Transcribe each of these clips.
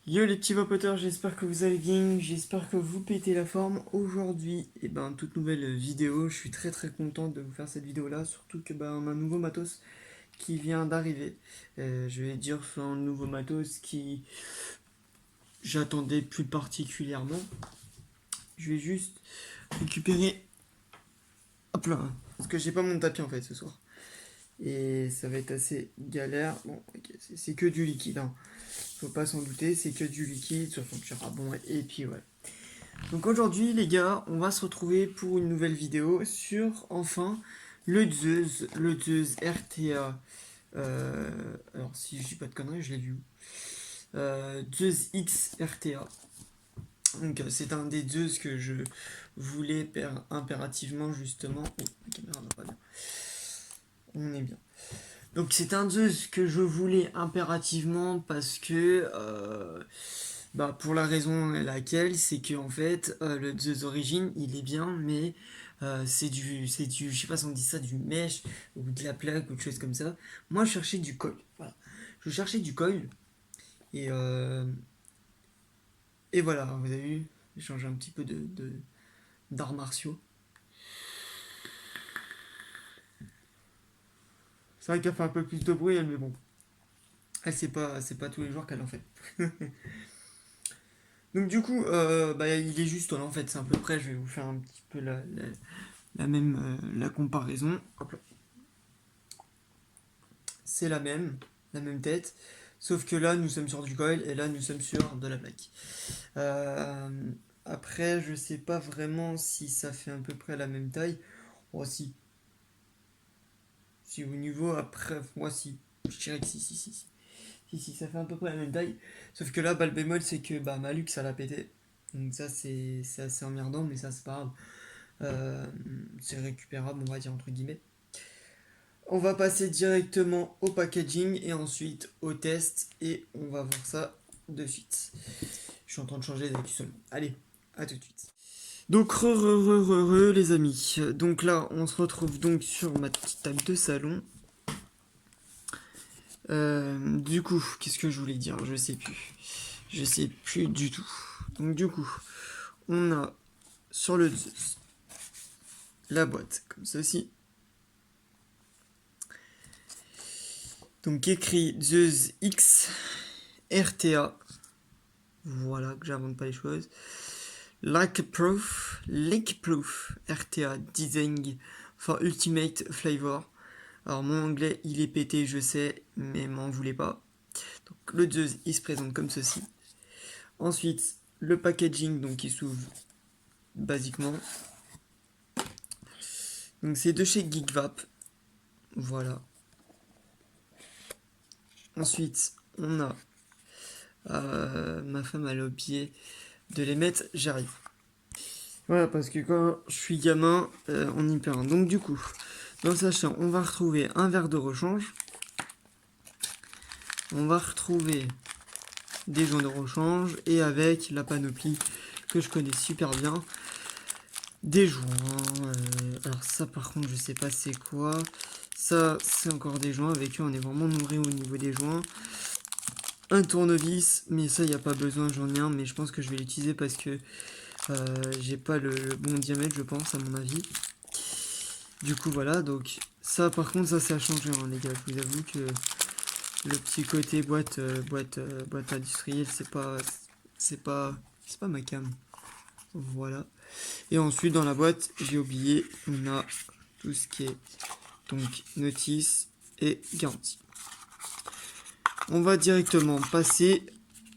Yo les petits vapoteurs, j'espère que vous allez bien, j'espère que vous pétez la forme. Aujourd'hui, toute nouvelle vidéo, je suis très content de vous faire cette vidéo là, surtout que on a un nouveau matos qui vient d'arriver. Je vais dire c'est un nouveau matos qui j'attendais plus particulièrement. Je vais juste récupérer, hop là, parce que j'ai pas mon tapis en fait ce soir. Et ça va être assez galère. Bon, ok, c'est que du liquide, hein. Faut pas s'en douter, c'est que du liquide, ça fonctionnera bon, et puis ouais. Donc aujourd'hui les gars, on va se retrouver pour une nouvelle vidéo sur enfin le Zeus RTA. Alors si je dis pas de conneries, je l'ai vu. Zeus X RTA. Donc c'est un des Zeus que je voulais impérativement justement. Oh, la caméra va pas bien. On est bien. Donc c'est un Zeus que je voulais impérativement parce que pour la raison laquelle, c'est que en fait, le Zeus Origin, il est bien, mais c'est du, je sais pas si on dit ça, du mesh ou de la plaque ou quelque chose comme ça. Moi, je cherchais du coil. Voilà. Je cherchais du coil et et voilà. Vous avez vu, j'ai changé un petit peu d'arts martiaux. C'est vrai qu'elle fait un peu plus de bruit, elle, mais bon, elle c'est pas tous les jours qu'elle en fait. Donc du coup, il est juste là en fait, c'est à peu près. Je vais vous faire un petit peu la même la comparaison. Hop là. C'est la même tête, sauf que là nous sommes sur du coil et là nous sommes sur de la plaque. Euh, Après, je sais pas vraiment si ça fait à peu près la même taille. Oh, si au niveau, après, moi si, je dirais que si, ça fait à peu près la même taille. Sauf que là, le bémol, c'est que Malux, ça l'a pété. Donc ça, c'est assez emmerdant, mais ça, c'est pas grave. C'est récupérable, on va dire, entre guillemets. On va passer directement au packaging et ensuite au test et on va voir ça de suite. Je suis en train de changer d'actu seulement. Allez, à tout de suite. Donc les amis. Donc là, on se retrouve donc sur ma petite table de salon. Du coup, qu'est-ce que je voulais dire? Je sais plus. Je sais plus du tout. Donc du coup, on a sur le Zeus la boîte comme ceci. Donc écrit Zeus X RTA. Voilà, que j'invente pas les choses. Lake Proof RTA Design for Ultimate Flavor. Alors mon anglais il est pété, je sais, mais m'en voulez pas. Donc le Zeus il se présente comme ceci. Ensuite le packaging donc qui s'ouvre basiquement. Donc c'est de chez Geekvap. Voilà. Ensuite on a ma femme elle a oublié de les mettre, j'arrive. Voilà, parce que quand je suis gamin, on y perd. Donc du coup, dans sa chambre, on va retrouver un verre de rechange. On va retrouver des joints de rechange et avec la panoplie que je connais super bien, des joints. Alors ça par contre, je sais pas c'est quoi. Ça, c'est encore des joints. Avec eux, on est vraiment nourri au niveau des joints. Un tournevis, mais ça, il n'y a pas besoin, j'en ai un, mais je pense que je vais l'utiliser parce que j'ai pas le bon diamètre, je pense, à mon avis. Du coup, voilà, donc ça, par contre, ça a changé, hein, les gars. Je vous avoue que le petit côté boîte industrielle, c'est pas ma cam. Voilà. Et ensuite, dans la boîte, j'ai oublié, on a tout ce qui est donc notice et garantie. On va directement passer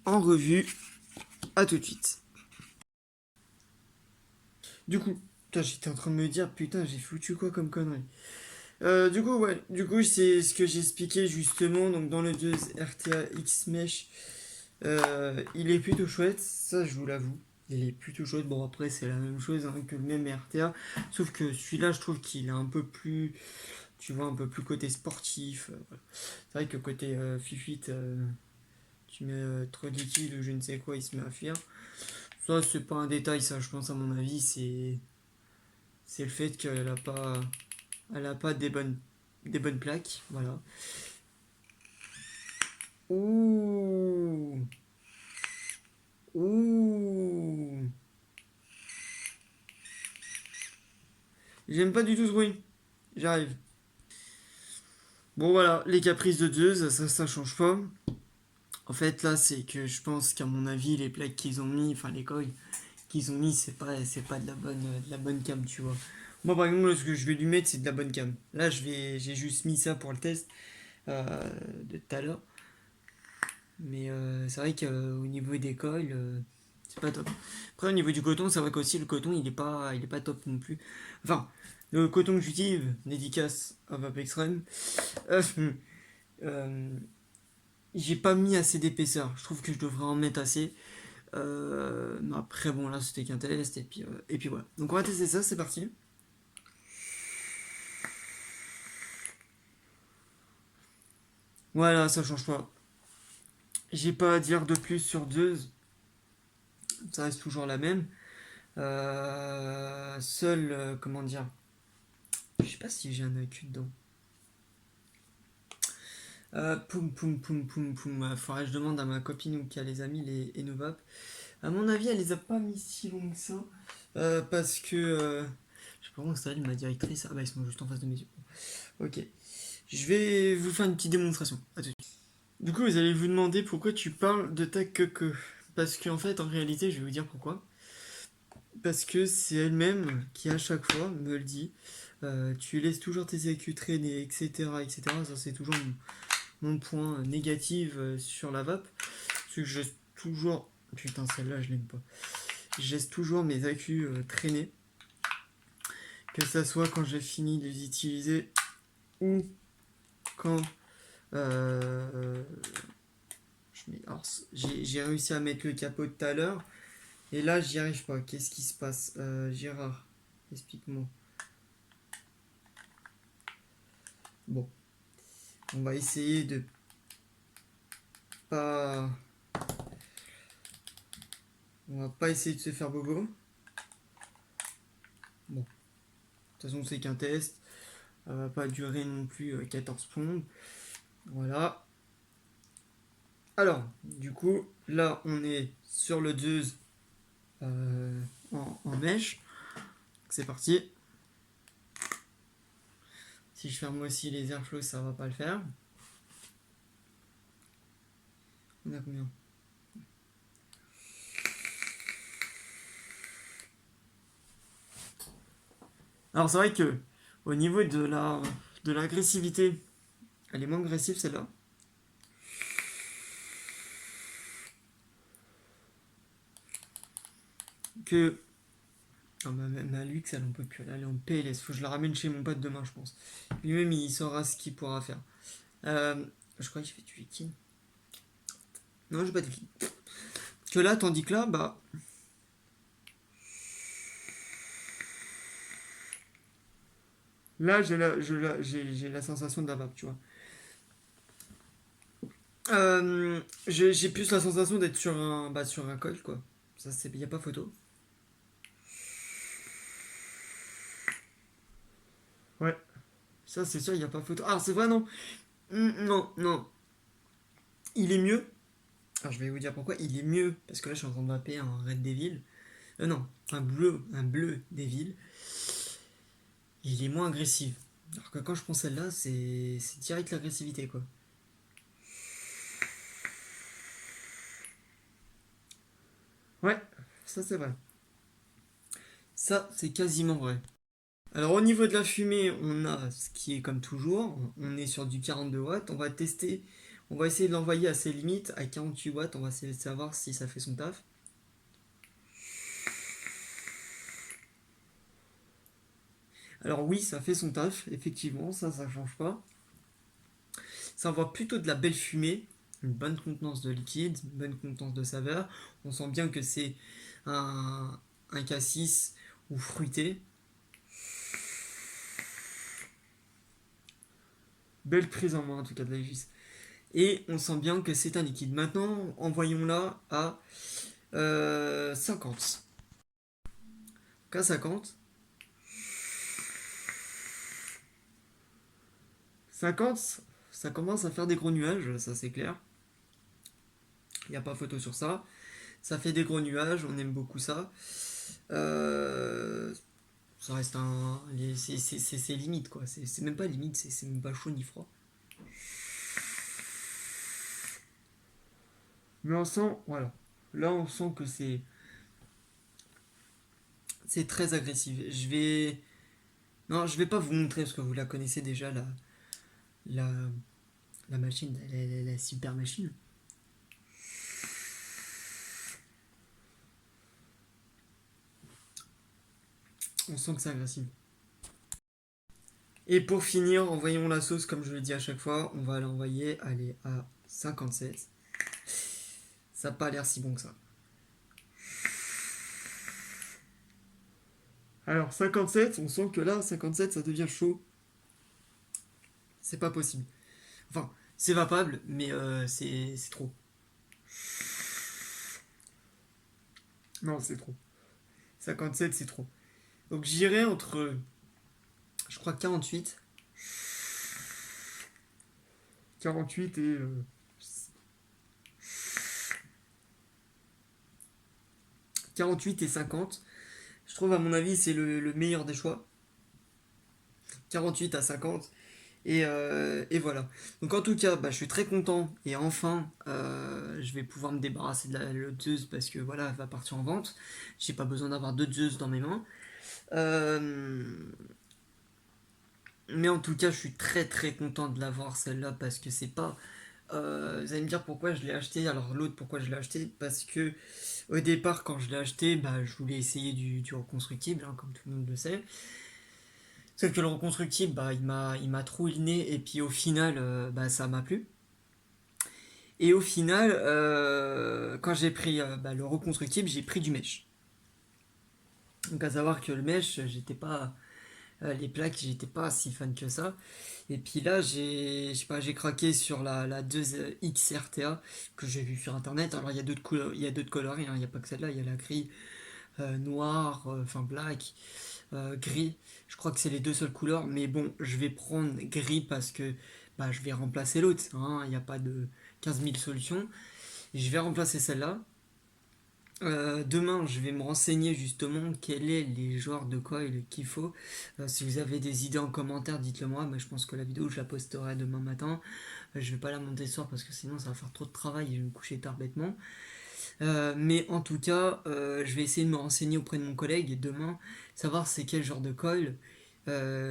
en revue. À tout de suite. Du coup, putain, j'étais en train de me dire, putain, j'ai foutu quoi comme connerie. Du coup, c'est ce que j'expliquais justement. Donc, dans le 2 RTA X Mesh, il est plutôt chouette, ça je vous l'avoue. Il est plutôt chouette. Bon, après, c'est la même chose hein, que le même RTA. Sauf que celui-là, je trouve qu'il est un peu plus, tu vois, un peu plus côté sportif. Voilà. C'est vrai que côté Fifit, tu mets trop de liquide ou je ne sais quoi, il se met à fuir. Ça, c'est pas un détail, ça, je pense, à mon avis, c'est le fait qu'elle a pas des bonnes plaques. Voilà. Ouh. J'aime pas du tout ce bruit. J'arrive. Bon voilà, les caprices de Zeus, ça change pas. En fait là c'est que je pense qu'à mon avis les plaques qu'ils ont mis, enfin les coils qu'ils ont mis c'est pas de la bonne cam tu vois. Moi par exemple ce que je vais lui mettre c'est de la bonne cam. Là j'ai juste mis ça pour le test de tout à l'heure. Mais c'est vrai qu'au niveau des coils c'est pas top. Après au niveau du coton c'est vrai qu'aussi le coton il est pas top non plus. Enfin le coton que j'utilise, dédicace à Vape Extreme, euh, euh, j'ai pas mis assez d'épaisseur. Je trouve que je devrais en mettre assez. Mais après, bon, là, c'était qu'un test. Et puis voilà. Donc, on va tester ça. C'est parti. Voilà, ça change pas. J'ai pas à dire de plus sur deux. Ça reste toujours la même. Seul, comment dire. Je sais pas si j'ai un accu dedans. Poum, poum, poum, poum, poum. Faudrait que je demande à ma copine ou qui a les amis, les Enovap. À mon avis, elle les a pas mis si long que ça. Parce que. Je sais pas comment ça s'appelle, ma directrice. Ah bah, ils sont juste en face de mes yeux. Ok. Je vais vous faire une petite démonstration. À tout de suite. Du coup, vous allez vous demander pourquoi tu parles de ta queue. Parce qu'en fait, en réalité, je vais vous dire pourquoi. Parce que c'est elle-même qui, à chaque fois, me le dit. Tu laisses toujours tes écus traîner, etc. etc. Ça, c'est toujours mon point négatif sur la vape. Parce que je laisse toujours. Putain, celle-là, je l'aime pas. Je laisse toujours mes accus traîner. Que ça soit quand j'ai fini de les utiliser ou quand euh, alors, j'ai réussi à mettre le capot tout à l'heure. Et là, j'y arrive pas. Qu'est-ce qui se passe Gérard, explique-moi. Bon, on va essayer de pas. On va pas essayer de se faire bobo. Bon, de toute façon, c'est qu'un test. Ça va pas durer non plus 14 plombes. Voilà. Alors, du coup, là, on est sur le Zeus en mèche. C'est parti. Si je ferme aussi les airflows, ça va pas le faire. On a combien? Alors c'est vrai que au niveau de l'agressivité, elle est moins agressive celle-là. Que. Ah, ma Lux, elle en peut plus. Elle est en PLS. Faut que je la ramène chez mon pote demain, je pense. Lui-même, il saura ce qu'il pourra faire. Je crois que j'ai fait du liquide. Non, j'ai pas de liquide. Que là, tandis que là, bah. Là, j'ai la sensation de la vape, tu vois. J'ai plus la sensation d'être sur un col, quoi. Ça, c'est. Y a pas photo. Ouais. Ça, c'est sûr, y a pas photo. Ah, c'est vrai, non. Non, non. Il est mieux. Alors, je vais vous dire pourquoi. Il est mieux. Parce que là, je suis en train de vaper un Red Devil. Non, un bleu Devil. Il est moins agressif. Alors que quand je prends celle-là, c'est direct l'agressivité, quoi. Ouais, ça c'est vrai. Ça, c'est quasiment vrai. Alors au niveau de la fumée, on a ce qui est comme toujours, on est sur du 42 watts, on va tester, on va essayer de l'envoyer à ses limites, à 48 watts, on va essayer de savoir si ça fait son taf. Alors oui, ça fait son taf, effectivement, ça change pas. Ça envoie plutôt de la belle fumée, une bonne contenance de liquide, une bonne contenance de saveur. On sent bien que c'est un cassis ou fruité. Belle prise en main en tout cas de la Gis. Et on sent bien que c'est un liquide. Maintenant, envoyons-la à 50. Donc à 50. 50, ça commence à faire des gros nuages, ça c'est clair. Il n'y a pas photo sur ça. Ça fait des gros nuages, on aime beaucoup ça. Ça reste c'est limite quoi, c'est même pas limite, c'est même pas chaud ni froid. Mais on sent, voilà. Là on sent que c'est très agressif. Non, je vais pas vous montrer parce que vous la connaissez déjà, la, la machine, la super machine. On sent que c'est agressif. Et pour finir, envoyons la sauce comme je le dis à chaque fois. On va l'envoyer, aller à 57. Ça n'a pas l'air si bon que ça. Alors 57, on sent que là, 57, ça devient chaud. C'est pas possible. Enfin, c'est vapable, mais c'est trop. Non, c'est trop. 57, c'est trop. Donc j'irai entre, je crois, 48 et 48 et 50. Je trouve, à mon avis, c'est le meilleur des choix. 48 à 50. Et voilà. Donc en tout cas, bah, je suis très content. Et enfin, je vais pouvoir me débarrasser de la loteuse parce que voilà, elle va partir en vente. J'ai pas besoin d'avoir deux Zeus dans mes mains. Euh, mais en tout cas, je suis très très content de l'avoir celle-là parce que c'est pas. Vous allez me dire pourquoi je l'ai acheté. Alors l'autre, pourquoi je l'ai acheté? Parce que au départ, quand je l'ai acheté, bah, je voulais essayer du reconstructible, hein, comme tout le monde le sait. Sauf que le reconstructible, bah, il m'a troué le nez et puis au final, bah, ça m'a plu. Et au final, quand j'ai pris bah, le reconstructible, j'ai pris du mesh. Donc à savoir que le mesh, j'étais pas les plaques, j'étais pas si fan que ça. Et puis là, je sais pas, j'ai craqué sur la 2X RTA que j'ai vu sur internet. Alors il y a d'autres couleurs, il y a d'autres coloris, hein, il n'y a pas que celle-là, il y a la gris, noir, enfin black, gris. Je crois que c'est les deux seules couleurs, mais bon, je vais prendre gris parce que bah, je vais remplacer l'autre. Hein, il n'y a pas de 15 000 solutions. Je vais remplacer celle-là. Demain, je vais me renseigner justement quels est les genres de coil qu'il faut. Si vous avez des idées en commentaire, dites-le moi. Mais je pense que la vidéo, je la posterai demain matin. Je vais pas la monter ce soir parce que sinon, ça va faire trop de travail et je vais me coucher tard bêtement. Mais en tout cas, je vais essayer de me renseigner auprès de mon collègue et demain, savoir c'est quel genre de coil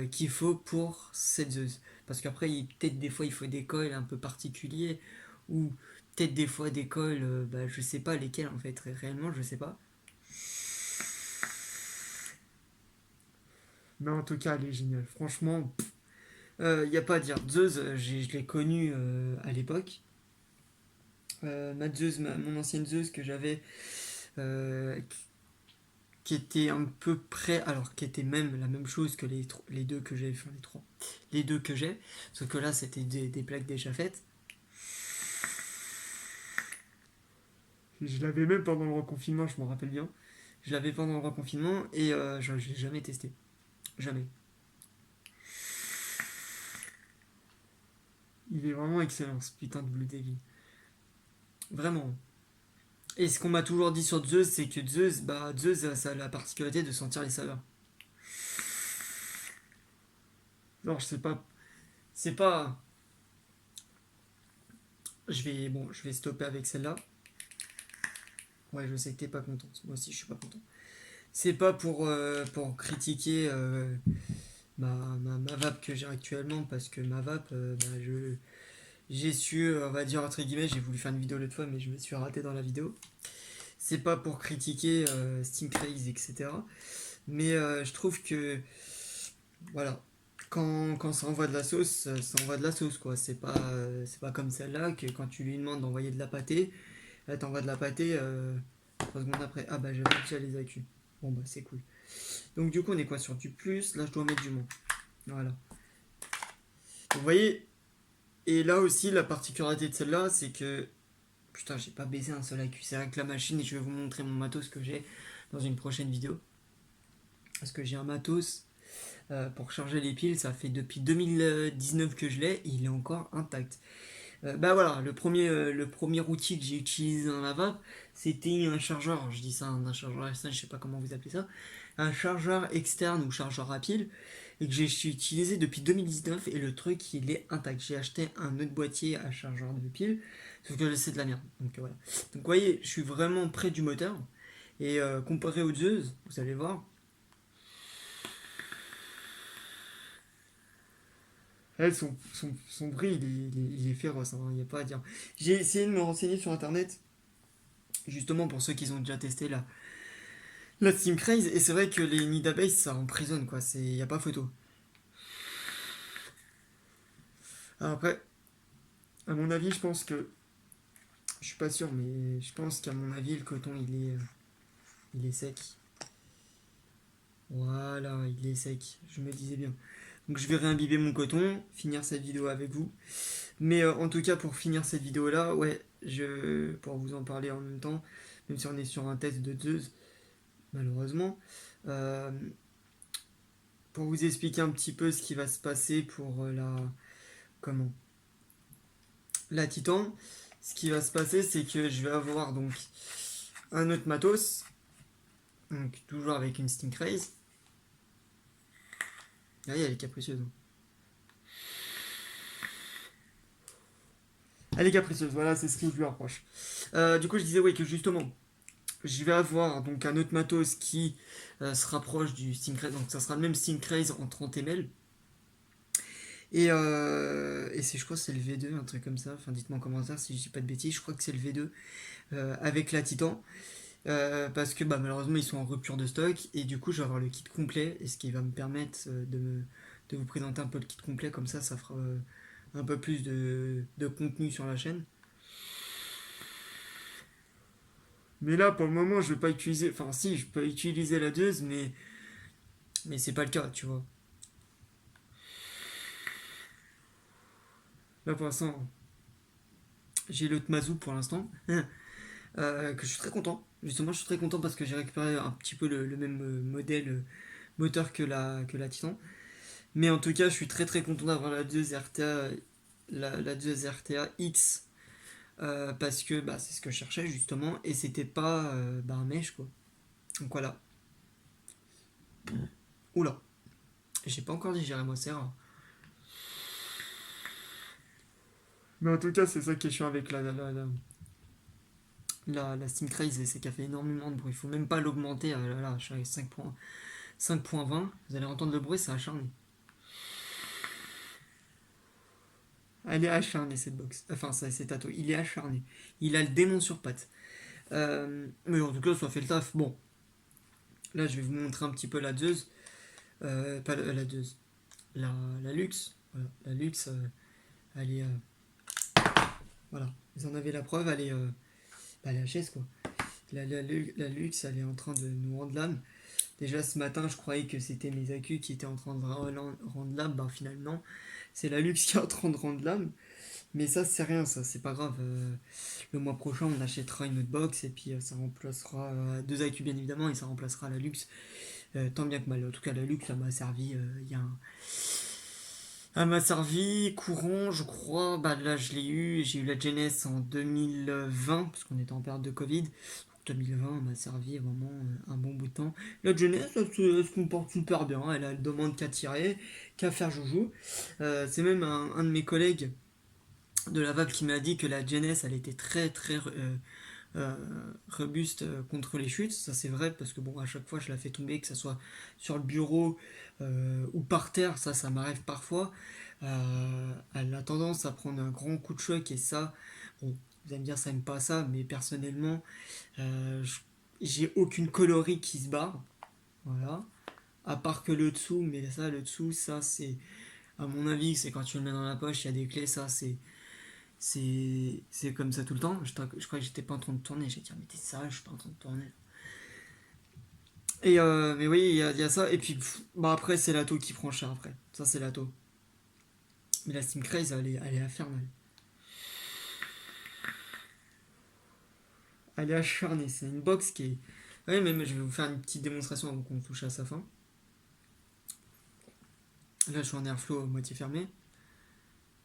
qu'il faut pour cette Zeus. Parce qu'après, peut-être des fois, il faut des coils un peu particuliers ou peut-être des fois des coils, bah, je sais pas lesquels en fait, réellement, je sais pas. Mais en tout cas, elle est géniale. Franchement, il n'y a pas à dire. Zeus, je l'ai connue à l'époque. Ma Zeus, mon ancienne Zeus que j'avais, euh, qui était un peu près, alors qui était même la même chose que les deux que j'ai, enfin les trois, les deux que j'ai, sauf que là c'était des plaques déjà faites. Je l'avais même pendant le reconfinement, je m'en rappelle bien. Je l'avais pendant le reconfinement et je l'ai jamais testé. Jamais. Il est vraiment excellent ce putain de Blue Devil. Vraiment. Et ce qu'on m'a toujours dit sur Zeus, c'est que Zeus, ça a la particularité de sentir les saveurs. Alors je sais pas. C'est pas. Je vais stopper avec celle-là. Ouais, je sais que t'es pas contente. Moi aussi, je suis pas content. C'est pas pour critiquer ma vape que j'ai actuellement, parce que ma vape, bah, j'ai su, on va dire entre guillemets, j'ai voulu faire une vidéo l'autre fois, mais je me suis raté dans la vidéo. C'est pas pour critiquer Steam Craze, etc. Mais je trouve que, voilà, quand ça envoie de la sauce, ça envoie de la sauce, quoi. C'est pas comme celle-là, que quand tu lui demandes d'envoyer de la pâtée, elle t'envoie de la pâtée 3 secondes après. Ah bah j'avais déjà les accus. Bon bah c'est cool. Donc du coup on est quoi sur du plus? Là je dois mettre du moins. Voilà. Vous voyez, et là aussi la particularité de celle-là c'est que putain j'ai pas baisé un seul accu. C'est avec la machine et je vais vous montrer mon matos que j'ai dans une prochaine vidéo. Parce que j'ai un matos pour charger les piles, ça fait depuis 2019 que je l'ai et il est encore intact. Bah voilà, le premier outil que j'ai utilisé dans la vape, c'était un chargeur, alors je dis ça, un chargeur externe, je sais pas comment vous appelez ça, un chargeur externe ou chargeur à pile, et que j'ai utilisé depuis 2019, et le truc, il est intact. J'ai acheté un autre boîtier à chargeur de pile, sauf que c'est de la merde. Donc voilà. Donc vous voyez, je suis vraiment près du moteur, et comparé aux Zeus, vous allez voir, elle, son prix, il est féroce, il n'y a pas à dire. J'ai essayé de me renseigner sur internet, justement pour ceux qui ont déjà testé la Steam Craze, et c'est vrai que les nids d'abeilles, ça emprisonne, quoi, il n'y a pas photo. Alors après, à mon avis, je pense que, je suis pas sûr, mais je pense qu'à mon avis, le coton, il est sec. Voilà, il est sec, je me disais bien. Donc je vais réimbiber mon coton, finir cette vidéo avec vous. Mais en tout cas, pour finir cette vidéo-là, ouais, pour vous en parler en même temps, même si on est sur un test de Zeus, malheureusement, euh, pour vous expliquer un petit peu ce qui va se passer pour comment, la Titan, ce qui va se passer, c'est que je vais avoir donc un autre matos, donc toujours avec une Steam Craze. Ah, elle est capricieuse. Elle est capricieuse, voilà, c'est ce que je lui reproche. Du coup, je disais, oui, que justement, je vais avoir donc un autre matos qui se rapproche du Stingray, donc ça sera le même Stingray en 30 ml. Et je crois que c'est le V2, un truc comme ça. Enfin, dites-moi en commentaire si je dis pas de bêtises. Je crois que c'est le V2 avec la Titan. Parce que bah, malheureusement, ils sont en rupture de stock. Et du coup, je vais avoir le kit complet. Et ce qui va me permettre de vous présenter un peu le kit complet. Comme ça fera un peu plus de contenu sur la chaîne. Mais là, pour le moment, je vais pas utiliser. Enfin, si, je peux utiliser la 2, mais c'est pas le cas, tu vois. Là, pour l'instant, j'ai le Tmazu pour l'instant, que je suis très content. Justement, je suis très content parce que j'ai récupéré un petit peu le même modèle moteur que la Titan. Mais en tout cas, je suis très très content d'avoir la 2 RTA, la 2 RTA X, parce que bah, c'est ce que je cherchais justement, et c'était pas bah, un mèche quoi. Donc voilà. Oula, j'ai pas encore digéré moi, c'est rare. Mais en tout cas, c'est ça qui est chiant avec la Steam Craze, c'est qu'elle fait énormément de bruit. Il faut même pas l'augmenter. Là, je suis à 5.20. Vous allez entendre le bruit, c'est acharné. Elle est acharnée cette box. Enfin, c'est Tato. Il est acharné. Il a le démon sur pattes. Mais en tout cas, ça fait le taf. Bon, là, je vais vous montrer un petit peu la Zeus. Pas la Zeus. La Luxe. Voilà. La Luxe, elle est. Voilà. Vous en avez la preuve, elle est. Bah, elle est HS quoi. La Luxe, elle est en train de nous rendre l'âme. Déjà ce matin, je croyais que c'était mes accus qui étaient en train de rendre l'âme. Bah finalement, c'est la Luxe qui est en train de rendre l'âme. Mais ça, c'est rien, ça, c'est pas grave. Le mois prochain, on achètera une autre box et puis ça remplacera deux accus bien évidemment et ça remplacera la Luxe. Tant bien que mal. En tout cas, la Luxe, ça m'a servi. Elle m'a servi courant, je crois. Bah là, je l'ai eu. J'ai eu la Genesis en 2020 parce qu'on était en période de Covid. 2020 m'a servi vraiment un bon bout de temps. La jeunesse, elle se comporte super bien, elle demande qu'à tirer, qu'à faire joujou. C'est même un de mes collègues de la vape qui m'a dit que la jeunesse, elle était très très euh, robuste contre les chutes. Ça c'est vrai parce que bon, à chaque fois je la fais tomber, que ce soit sur le bureau ou par terre, ça m'arrive parfois. Elle a tendance à prendre un grand coup de choc et ça, bon, vous allez me dire ça n'aime pas ça, mais personnellement, euh, j'ai aucune colorie qui se barre. Voilà. À part que le dessous, mais ça, le dessous, ça, c'est. À mon avis, c'est quand tu le mets dans la poche, il y a des clés, ça, c'est comme ça tout le temps. Je crois que j'étais pas en train de tourner. J'ai dit, ah, mais t'es sérieux, je suis pas en train de tourner. Mais oui, il y a ça. Et puis, bah après, c'est l'ATO qui prend cher après. Ça, c'est l'ATO. Mais la Steam Craze, elle est infernale. Elle est acharnée. C'est une box qui est. Ouais, mais je vais vous faire une petite démonstration avant qu'on touche à sa fin. Là, je suis en airflow moitié fermé.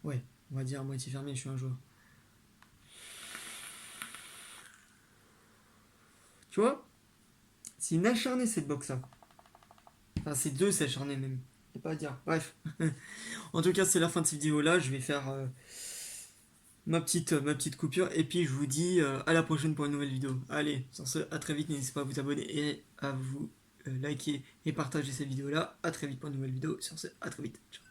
Ouais. On va dire à moitié fermé, je suis un joueur. Tu vois, c'est une acharnée cette box là. Enfin, c'est deux s'acharner même. Y a pas à dire. Bref. En tout cas, c'est la fin de cette vidéo là. Je vais faire ma petite coupure. Et puis, je vous dis à la prochaine pour une nouvelle vidéo. Allez, sur ce, à très vite. N'hésitez pas à vous abonner et à vous liker et partager cette vidéo là. À très vite pour une nouvelle vidéo. Sur ce, à très vite. Ciao.